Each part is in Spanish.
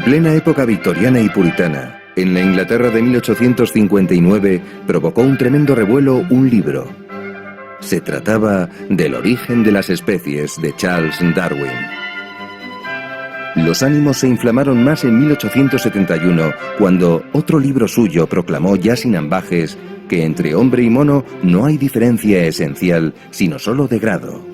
plena época victoriana y puritana, en la Inglaterra de 1859, provocó un tremendo revuelo un libro. Se trataba del origen de las especies de Charles Darwin. Los ánimos se inflamaron más en 1871, cuando otro libro suyo proclamó ya sin ambajes que entre hombre y mono no hay diferencia esencial, sino solo de grado.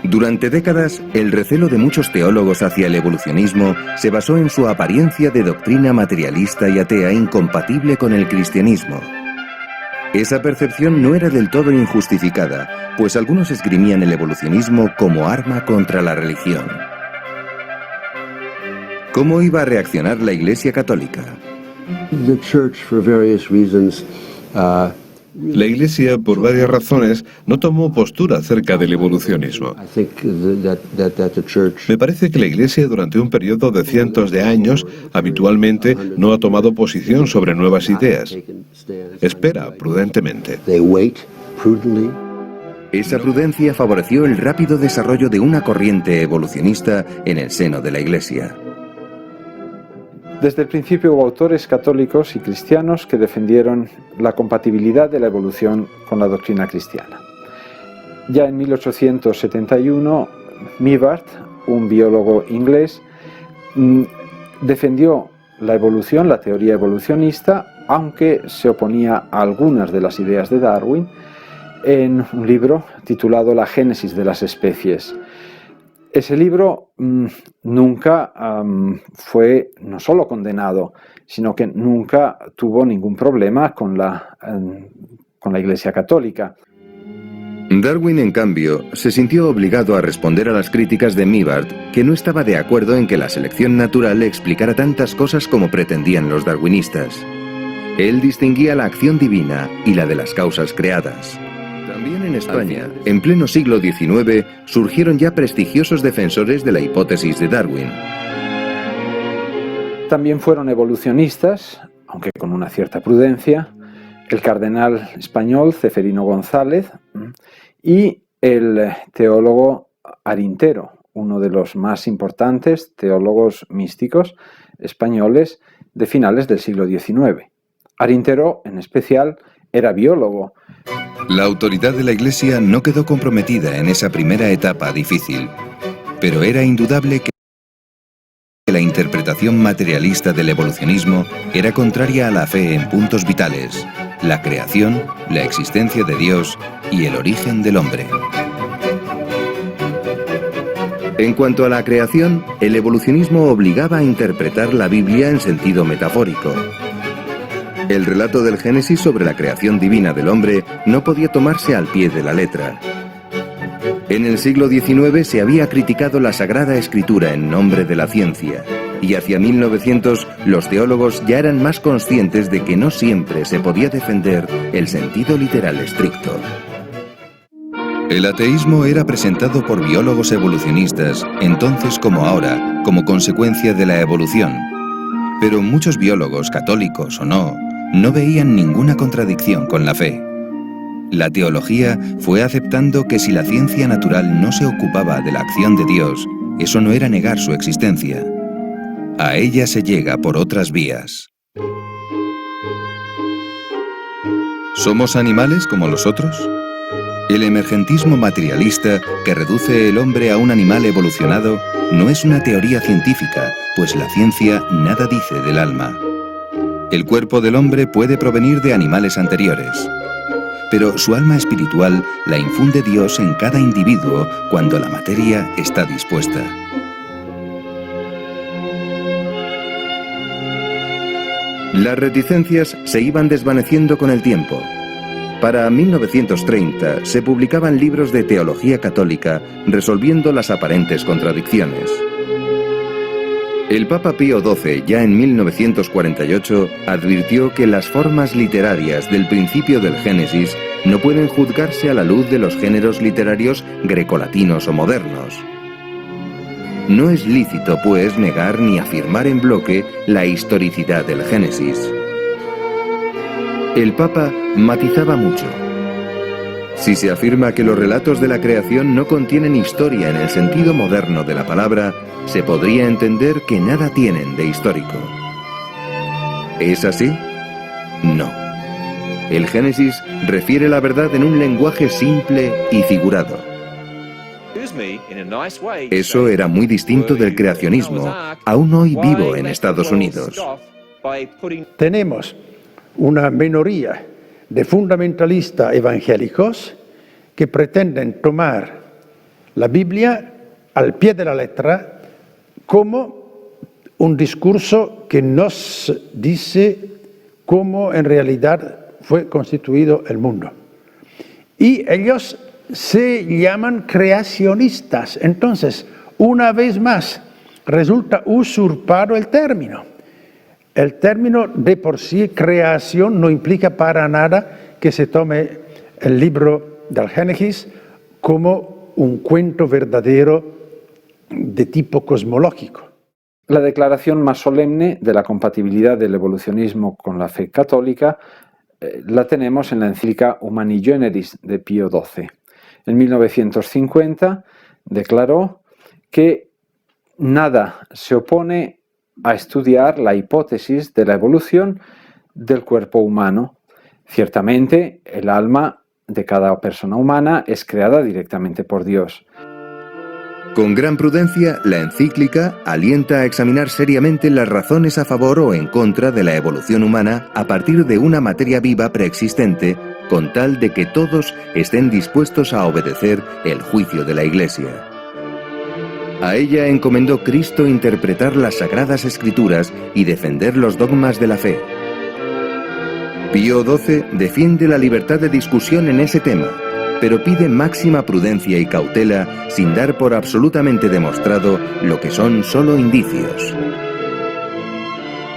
Durante décadas, el recelo de muchos teólogos hacia el evolucionismo se basó en su apariencia de doctrina materialista y atea incompatible con el cristianismo. Esa percepción no era del todo injustificada, pues algunos esgrimían el evolucionismo como arma contra la religión. ¿Cómo iba a reaccionar la Iglesia Católica? La Iglesia, por varias razones, no tomó postura acerca del evolucionismo. Me parece que la Iglesia, durante un periodo de cientos de años, habitualmente no ha tomado posición sobre nuevas ideas. Espera prudentemente. Esa prudencia favoreció el rápido desarrollo de una corriente evolucionista en el seno de la Iglesia. Desde el principio hubo autores católicos y cristianos que defendieron la compatibilidad de la evolución con la doctrina cristiana. Ya en 1871, Mivart, un biólogo inglés, defendió la evolución, la teoría evolucionista, aunque se oponía a algunas de las ideas de Darwin, en un libro titulado La génesis de las especies. Ese libro nunca fue no solo condenado, sino que nunca tuvo ningún problema con la Iglesia Católica. Darwin, en cambio, se sintió obligado a responder a las críticas de Mivart, que no estaba de acuerdo en que la selección natural explicara tantas cosas como pretendían los darwinistas. Él distinguía la acción divina y la de las causas creadas. También en España, en pleno siglo XIX, surgieron ya prestigiosos defensores de la hipótesis de Darwin. También fueron evolucionistas, aunque con una cierta prudencia, el cardenal español Ceferino González y el teólogo Arintero, uno de los más importantes teólogos místicos españoles de finales del siglo XIX. Arintero, en especial, era biólogo. La autoridad de la Iglesia no quedó comprometida en esa primera etapa difícil, pero era indudable que la interpretación materialista del evolucionismo era contraria a la fe en puntos vitales: la creación, la existencia de Dios y el origen del hombre. En cuanto a la creación, el evolucionismo obligaba a interpretar la Biblia en sentido metafórico. El relato del Génesis sobre la creación divina del hombre no podía tomarse al pie de la letra. En el siglo XIX se había criticado la Sagrada Escritura en nombre de la ciencia, y hacia 1900 los teólogos ya eran más conscientes de que no siempre se podía defender el sentido literal estricto. El ateísmo era presentado por biólogos evolucionistas, entonces como ahora, como consecuencia de la evolución. Pero muchos biólogos, católicos o no veían ninguna contradicción con la fe. La teología fue aceptando que si la ciencia natural no se ocupaba de la acción de Dios, eso no era negar su existencia. A ella se llega por otras vías. ¿Somos animales como los otros? El emergentismo materialista, que reduce el hombre a un animal evolucionado, no es una teoría científica, pues la ciencia nada dice del alma. El cuerpo del hombre puede provenir de animales anteriores, pero su alma espiritual la infunde Dios en cada individuo cuando la materia está dispuesta. Las reticencias se iban desvaneciendo con el tiempo. Para 1930 se publicaban libros de teología católica resolviendo las aparentes contradicciones. El Papa Pío XII, ya en 1948, advirtió que las formas literarias del principio del Génesis no pueden juzgarse a la luz de los géneros literarios grecolatinos o modernos. No es lícito, pues, negar ni afirmar en bloque la historicidad del Génesis. El Papa matizaba mucho. Si se afirma que los relatos de la creación no contienen historia en el sentido moderno de la palabra, se podría entender que nada tienen de histórico. ¿Es así? No. El Génesis refiere la verdad en un lenguaje simple y figurado. Eso era muy distinto del creacionismo, aún hoy vivo en Estados Unidos. Tenemos una minoría de fundamentalistas evangélicos que pretenden tomar la Biblia al pie de la letra como un discurso que nos dice cómo en realidad fue constituido el mundo. Y ellos se llaman creacionistas. Entonces, una vez más, resulta usurpado el término. El término de por sí, creación, no implica para nada que se tome el libro del Génesis como un cuento verdadero de tipo cosmológico. La declaración más solemne de la compatibilidad del evolucionismo con la fe católica la tenemos en la encíclica Humani Generis de Pío XII. En 1950 declaró que nada se opone a estudiar la hipótesis de la evolución del cuerpo humano. Ciertamente, el alma de cada persona humana es creada directamente por Dios. Con gran prudencia, la encíclica alienta a examinar seriamente las razones a favor o en contra de la evolución humana a partir de una materia viva preexistente, con tal de que todos estén dispuestos a obedecer el juicio de la Iglesia. A ella encomendó Cristo interpretar las Sagradas Escrituras y defender los dogmas de la fe. Pío XII defiende la libertad de discusión en ese tema, pero pide máxima prudencia y cautela sin dar por absolutamente demostrado lo que son solo indicios.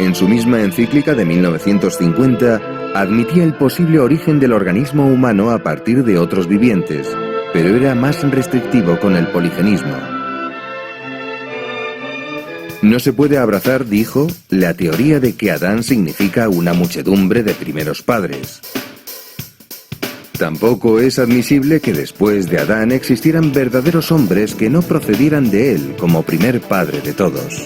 En su misma encíclica de 1950, admitía el posible origen del organismo humano a partir de otros vivientes, pero era más restrictivo con el poligenismo. No se puede abrazar, dijo, la teoría de que Adán significa una muchedumbre de primeros padres. Tampoco es admisible que después de Adán existieran verdaderos hombres que no procedieran de él como primer padre de todos.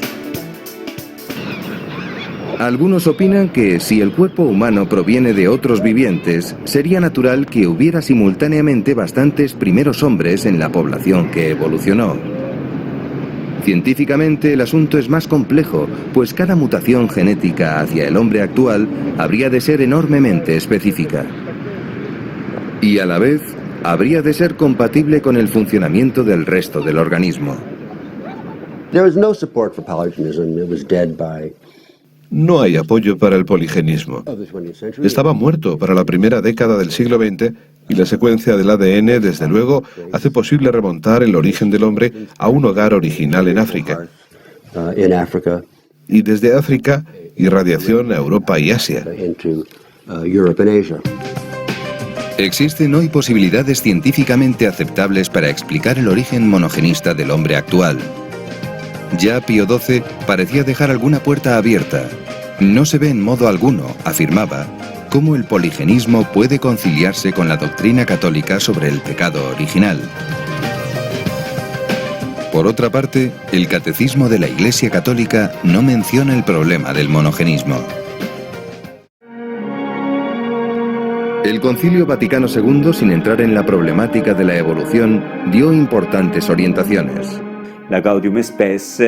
Algunos opinan que si el cuerpo humano proviene de otros vivientes, sería natural que hubiera simultáneamente bastantes primeros hombres en la población que evolucionó. Científicamente el asunto es más complejo, pues cada mutación genética hacia el hombre actual habría de ser enormemente específica. Y a la vez, habría de ser compatible con el funcionamiento del resto del organismo. No hay apoyo para el poligenismo. Estaba muerto para la primera década del siglo XX y la secuencia del ADN, desde luego, hace posible remontar el origen del hombre a un hogar original en África. Y desde África, irradiación a Europa y Asia. Existen hoy posibilidades científicamente aceptables para explicar el origen monogenista del hombre actual. Ya Pío XII parecía dejar alguna puerta abierta. No se ve en modo alguno, afirmaba, cómo el poligenismo puede conciliarse con la doctrina católica sobre el pecado original. Por otra parte, el Catecismo de la Iglesia Católica no menciona el problema del monogenismo. El Concilio Vaticano II, sin entrar en la problemática de la evolución, dio importantes orientaciones. La Gaudium et Spes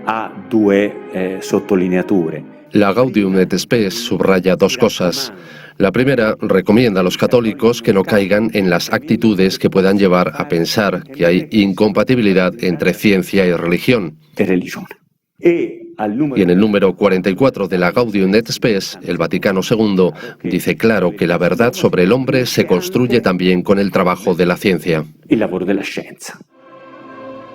ha due sottolineature. La Gaudium et Spes subraya dos cosas. La primera, recomienda a los católicos que no caigan en las actitudes que puedan llevar a pensar que hay incompatibilidad entre ciencia y religión. Y en el número 44 de la Gaudium et Spes, el Vaticano II dice claro que la verdad sobre el hombre se construye también con el trabajo de la ciencia.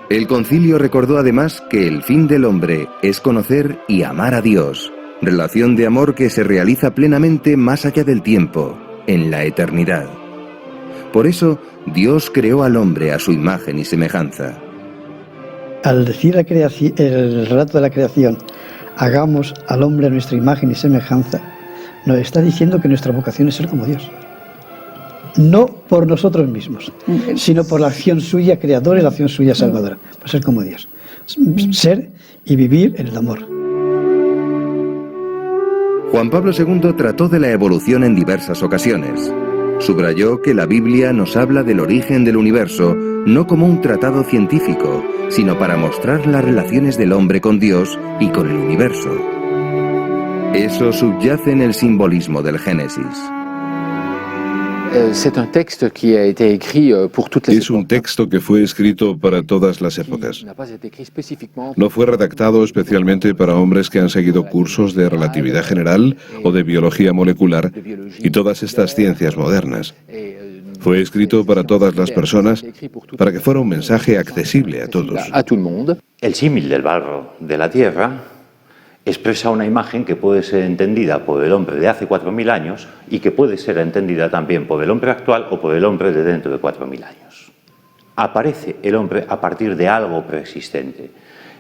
El concilio recordó además que el fin del hombre es conocer y amar a Dios, relación de amor que se realiza plenamente más allá del tiempo, en la eternidad. Por eso, Dios creó al hombre a su imagen y semejanza. Al decir el relato de la creación, hagamos al hombre a nuestra imagen y semejanza, nos está diciendo que nuestra vocación es ser como Dios. No por nosotros mismos, sino por la acción suya creadora y la acción suya salvadora, para ser como Dios. ser y vivir en el amor. Juan Pablo II trató de la evolución en diversas ocasiones. Subrayó que la Biblia nos habla del origen del universo no como un tratado científico, sino para mostrar las relaciones del hombre con Dios y con el universo. Eso subyace en el simbolismo del Génesis. Es un texto que fue escrito para todas las épocas. No fue redactado especialmente para hombres que han seguido cursos de relatividad general o de biología molecular y todas estas ciencias modernas. Fue escrito para todas las personas, para que fuera un mensaje accesible a todos. El símil del barro de la tierra expresa una imagen que puede ser entendida por el hombre de hace 4.000 años y que puede ser entendida también por el hombre actual o por el hombre de dentro de 4.000 años. Aparece el hombre a partir de algo preexistente.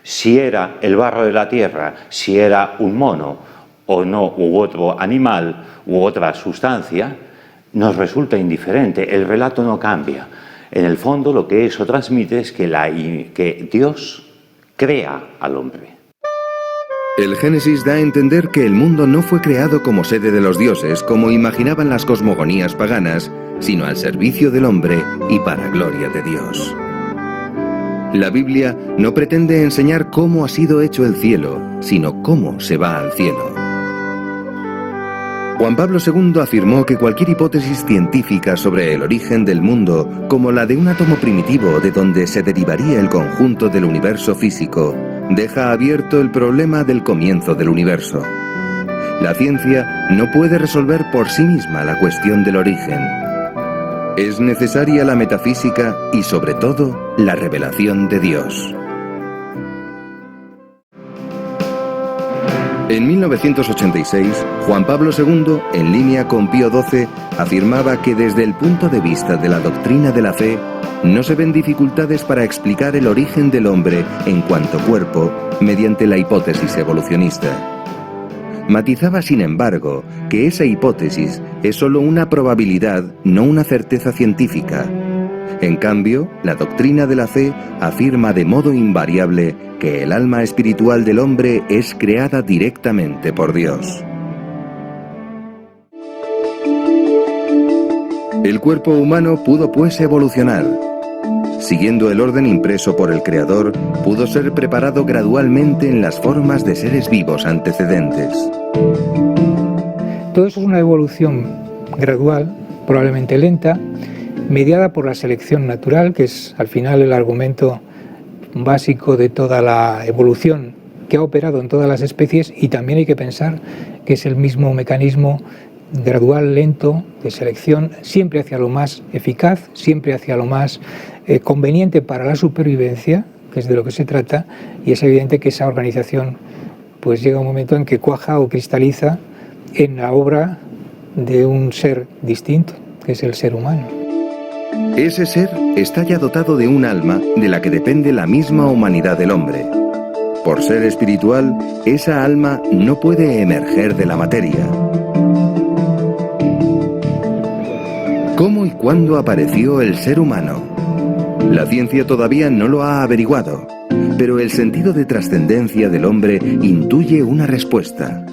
Si era el barro de la tierra, si era un mono o no, u otro animal u otra sustancia, nos resulta indiferente, el relato no cambia. En el fondo lo que eso transmite es que Dios crea al hombre. El Génesis da a entender que el mundo no fue creado como sede de los dioses, como imaginaban las cosmogonías paganas, sino al servicio del hombre y para gloria de Dios. La Biblia no pretende enseñar cómo ha sido hecho el cielo, sino cómo se va al cielo. Juan Pablo II afirmó que cualquier hipótesis científica sobre el origen del mundo, como la de un átomo primitivo de donde se derivaría el conjunto del universo físico, deja abierto el problema del comienzo del universo. La ciencia no puede resolver por sí misma la cuestión del origen. Es necesaria la metafísica y, sobre todo, la revelación de Dios. En 1986, Juan Pablo II, en línea con Pío XII, afirmaba que desde el punto de vista de la doctrina de la fe, no se ven dificultades para explicar el origen del hombre en cuanto cuerpo mediante la hipótesis evolucionista. Matizaba, sin embargo, que esa hipótesis es solo una probabilidad, no una certeza científica. En cambio, la doctrina de la fe afirma de modo invariable que el alma espiritual del hombre es creada directamente por Dios. El cuerpo humano pudo pues evolucionar. Siguiendo el orden impreso por el Creador, pudo ser preparado gradualmente en las formas de seres vivos antecedentes. Todo eso es una evolución gradual, probablemente lenta, mediada por la selección natural, que es al final el argumento básico de toda la evolución que ha operado en todas las especies, y también hay que pensar que es el mismo mecanismo gradual, lento, de selección, siempre hacia lo más eficaz, siempre hacia lo más conveniente para la supervivencia, que es de lo que se trata, y es evidente que esa organización pues llega un momento en que cuaja o cristaliza en la obra de un ser distinto, que es el ser humano. Ese ser está ya dotado de un alma de la que depende la misma humanidad del hombre. Por ser espiritual, esa alma no puede emerger de la materia. ¿Cómo y cuándo apareció el ser humano? La ciencia todavía no lo ha averiguado, pero el sentido de trascendencia del hombre intuye una respuesta.